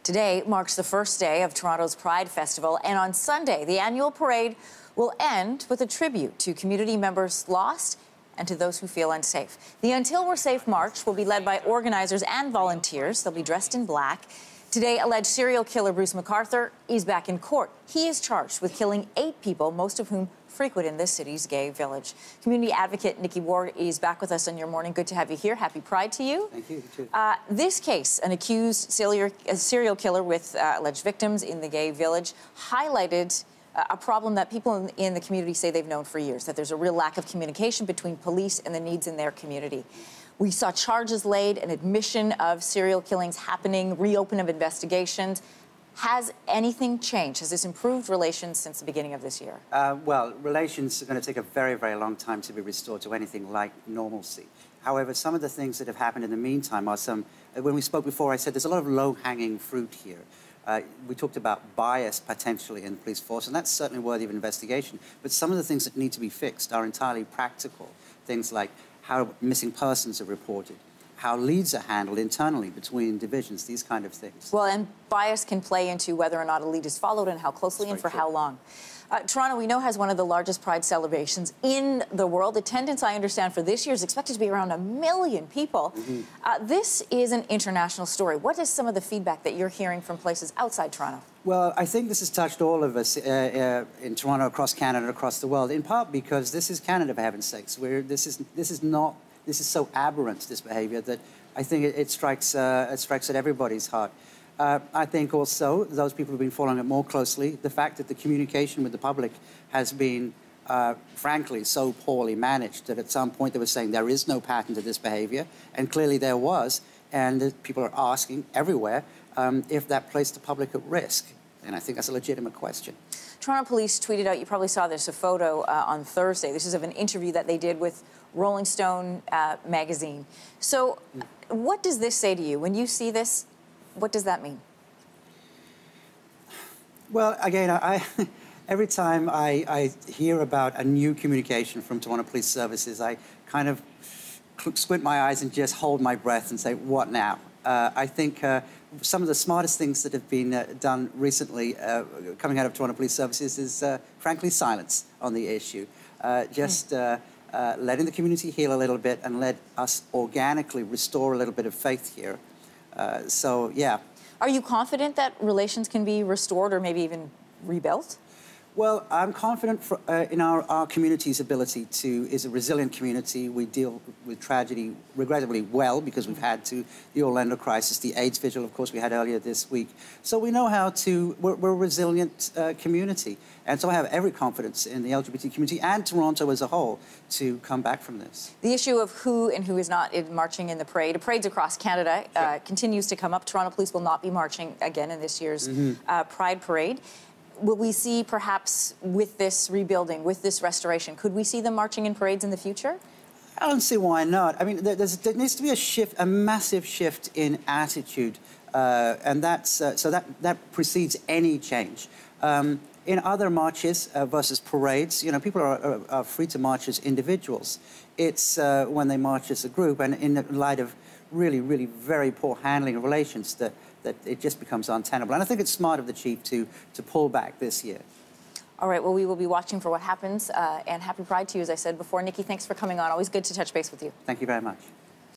Today marks the first day of Toronto's Pride Festival, and on Sunday, the annual parade will end with a tribute to community members lost and to those who feel unsafe. The Until We're Safe March will be led by organizers and volunteers. They'll be dressed in black. Today, alleged serial killer Bruce McArthur is back in court. He is charged with killing 8 people, most of whom frequent in this city's gay village. Community advocate Nicki Ward is back with us on your morning. Good to have you here. Happy Pride to you. Thank you. You too. This case, an accused serial killer with alleged victims in the gay village, highlighted a problem that people in the community say they've known for years, that there's a real lack of communication between police and the needs in their community. We saw charges laid, an admission of serial killings happening, reopen of investigations. Has anything changed? Has this improved relations since the beginning of this year? Well, relations are going to take a very, very long time to be restored to anything like normalcy. However, some of the things that have happened in the meantime are some... When we spoke before, I said there's a lot of low-hanging fruit here. We talked about bias potentially in the police force, and that's certainly worthy of investigation. But some of the things that need to be fixed are entirely practical. Things like how missing persons are reported, how leads are handled internally between divisions, these kind of things. Well, and bias can play into whether or not a lead is followed and how closely and for how long. Toronto, we know, has one of the largest Pride celebrations in the world. Attendance, I understand, for this year is expected to be around 1 million people. This is an international story. What is some of the feedback that you're hearing from places outside Toronto? Well, I think this has touched all of us in Toronto, across Canada, across the world, in part because this is Canada, for heaven's sakes. This is so aberrant, this behaviour, that I think it strikes at everybody's heart. I think also those people who've been following it more closely, the fact that the communication with the public has been, frankly, so poorly managed that at some point they were saying there is no pattern to this behaviour, and clearly there was, and people are asking everywhere if that placed the public at risk. And I think that's a legitimate question. Toronto Police tweeted out, you probably saw this, a photo on Thursday. This is of an interview that they did with Rolling Stone magazine. So what does this say to you? When you see this, what does that mean? Well, again, every time I hear about a new communication from Toronto Police Services, I kind of squint my eyes and just hold my breath and say, what now? I think some of the smartest things that have been done recently coming out of Toronto Police Services is, frankly, silence on the issue. Letting the community heal a little bit and let us organically restore a little bit of faith here. So, yeah. Are you confident that relations can be restored or maybe even rebuilt? Well, I'm confident in our community's ability is a resilient community. We deal with tragedy regrettably well because we've had the Orlando crisis, the AIDS vigil, of course, we had earlier this week. So we know how we're a resilient community. And so I have every confidence in the LGBT community and Toronto as a whole to come back from this. The issue of who and who is not marching in the parade, parades across Canada, continues to come up. Toronto Police will not be marching again in this year's Pride Parade. Will we see, perhaps, with this rebuilding, with this restoration, could we see them marching in parades in the future? I don't see why not. I mean, there needs to be a shift, a massive shift in attitude, and that precedes any change. In other marches versus parades, you know, people are free to march as individuals. It's when they march as a group, and in light of really, really very poor handling of relations, that it just becomes untenable. And I think it's smart of the chief to pull back this year. All right, well, we will be watching for what happens, and happy Pride to you, as I said before. Nicki, thanks for coming on. Always good to touch base with you. Thank you very much.